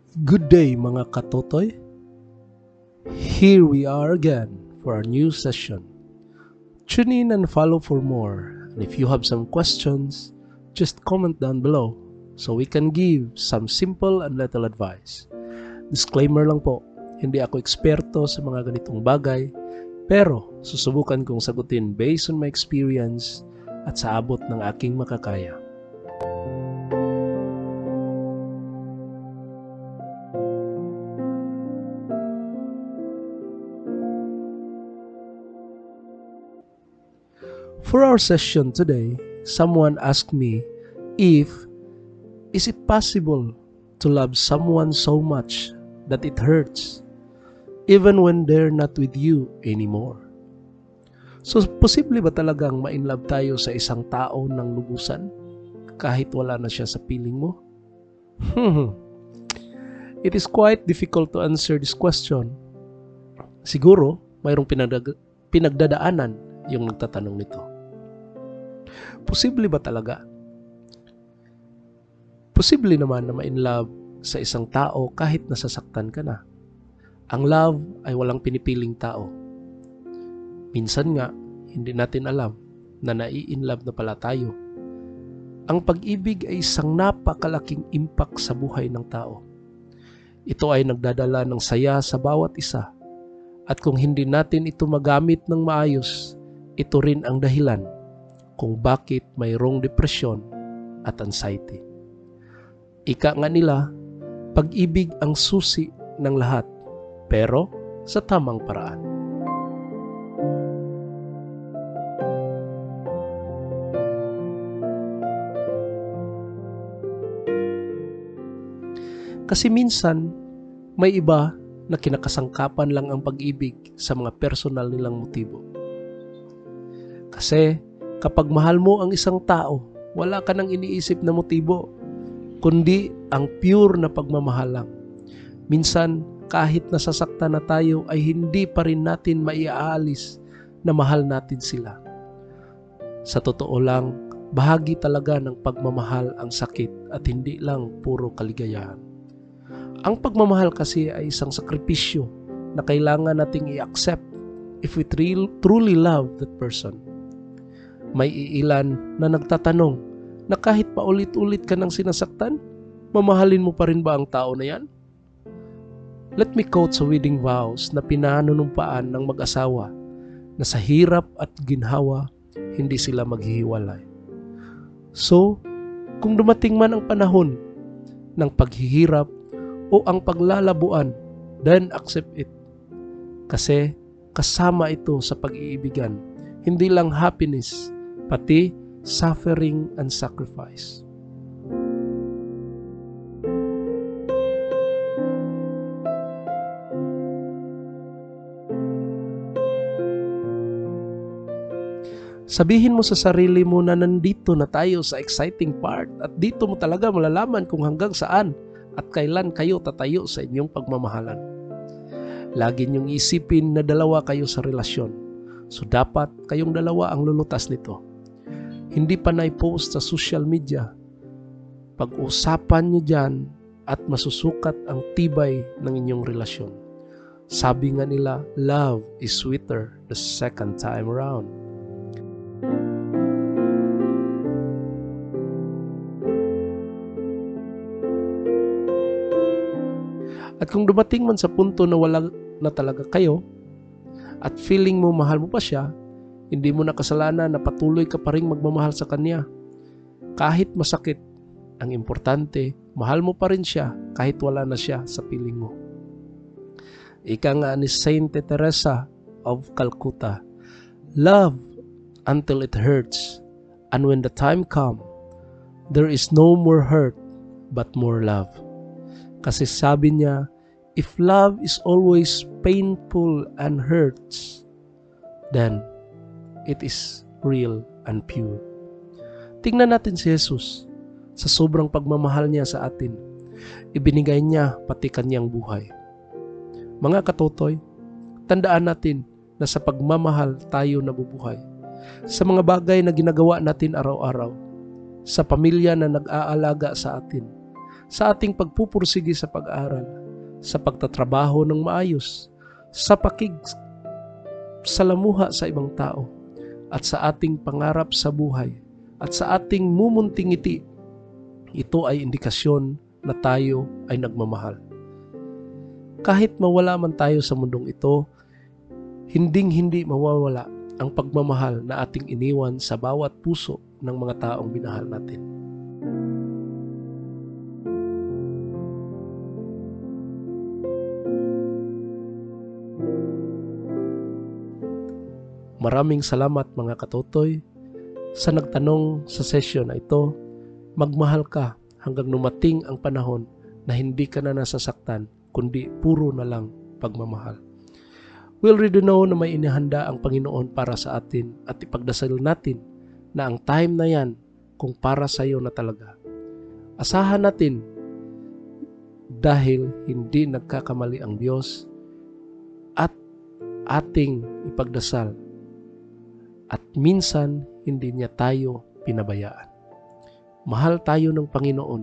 Good day mga katotoy. Here we are again for our new session. Tune in and follow for more. And if you have some questions, just comment down below so we can give some simple and little advice. Disclaimer lang po, hindi ako eksperto sa mga ganitong bagay, pero susubukan kong sagutin based on my experience at sa abot ng aking makakaya. For our session today, someone asked me if is it possible to love someone so much that it hurts even when they're not with you anymore. So, posible ba talagang ma-inlove tayo sa isang tao ng lubusan kahit wala na siya sa piling mo? It is quite difficult to answer this question. Siguro, mayroong pinagdadaanan yung nagtatanong nito. Posible ba talaga? Posible naman na ma-inlove sa isang tao kahit nasasaktan ka na. Ang love ay walang pinipiling tao. Minsan nga, hindi natin alam na nai-inlove na pala tayo. Ang pag-ibig ay isang napakalaking impact sa buhay ng tao. Ito ay nagdadala ng saya sa bawat isa. At kung hindi natin ito magamit ng maayos, ito rin ang dahilan kung bakit mayroong depresyon at anxiety. Ika nga nila, pag-ibig ang susi ng lahat, pero sa tamang paraan. Kasi minsan, may iba na kinakasangkapan lang ang pag-ibig sa mga personal nilang motibo. Kasi kapag mahal mo ang isang tao, wala ka nang iniisip na motibo, kundi ang pure na pagmamahal lang. Minsan, kahit nasasaktan na tayo, ay hindi pa rin natin maiaalis na mahal natin sila. Sa totoo lang, bahagi talaga ng pagmamahal ang sakit at hindi lang puro kaligayahan. Ang pagmamahal kasi ay isang sakripisyo na kailangan nating i-accept if we truly love that person. May iilan na nagtatanong na kahit paulit-ulit ka nang sinasaktan, mamahalin mo pa rin ba ang tao na yan? Let me quote sa wedding vows na pinanunumpaan ng mag-asawa na sa hirap at ginhawa, hindi sila maghihiwalay. So, kung dumating man ang panahon ng paghihirap o ang paglalabuan, then accept it. Kasi kasama ito sa pag-iibigan, hindi lang happiness, pati suffering and sacrifice. Sabihin mo sa sarili mo na nandito na tayo sa exciting part at dito mo talaga malalaman kung hanggang saan at kailan kayo tatayo sa inyong pagmamahalan. Lagi niyong isipin na dalawa kayo sa relasyon. So dapat kayong dalawa ang lulutas nito. Hindi pa na-post sa social media. Pag-usapan niyo dyan at masusukat ang tibay ng inyong relasyon. Sabi nga nila, love is sweeter the second time around. At kung dumating man sa punto na wala na talaga kayo at feeling mo mahal mo pa siya, hindi mo na kasalanan na patuloy ka pa rin magmamahal sa kanya. Kahit masakit, ang importante, mahal mo pa rin siya kahit wala na siya sa piling mo. Ika nga ni Saint Teresa of Calcutta, love until it hurts, and when the time comes, there is no more hurt but more love. Kasi sabi niya, if love is always painful and hurts, then it is real and pure. Tingnan natin si Jesus. Sa sobrang pagmamahal niya sa atin, ibinigay niya pati kanyang buhay. Mga katotoy, tandaan natin na sa pagmamahal tayo nabubuhay. Sa mga bagay na ginagawa natin araw-araw, sa pamilya na nag-aalaga sa atin, sa ating pagpupursige sa pag-aaral, sa pagtatrabaho ng maayos, sa salamuha sa ibang tao, at sa ating pangarap sa buhay, at sa ating mumunting ngiti. Ito ay indikasyon na tayo ay nagmamahal. Kahit mawala man tayo sa mundong ito, hinding-hindi mawawala ang pagmamahal na ating iniwan sa bawat puso ng mga taong minahal natin. Maraming salamat mga katotoy sa nagtanong sa session na ito. Magmahal ka hanggang dumating ang panahon na hindi ka na nasasaktan, kundi puro na lang pagmamahal. We already know na may inihanda ang Panginoon para sa atin at ipagdasal natin na ang time na yan kung para sa iyo na talaga. Asahan natin dahil hindi nagkakamali ang Diyos at ating ipagdasal at minsan hindi niya tayo pinabayaan. Mahal tayo ng Panginoon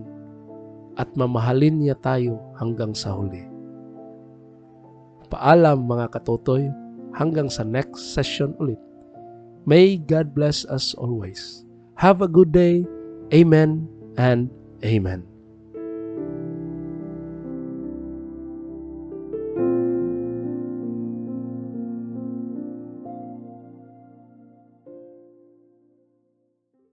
at mamahalin niya tayo hanggang sa huli. Paalam mga katotoy, hanggang sa next session ulit. May God bless us always. Have a good day. Amen and amen.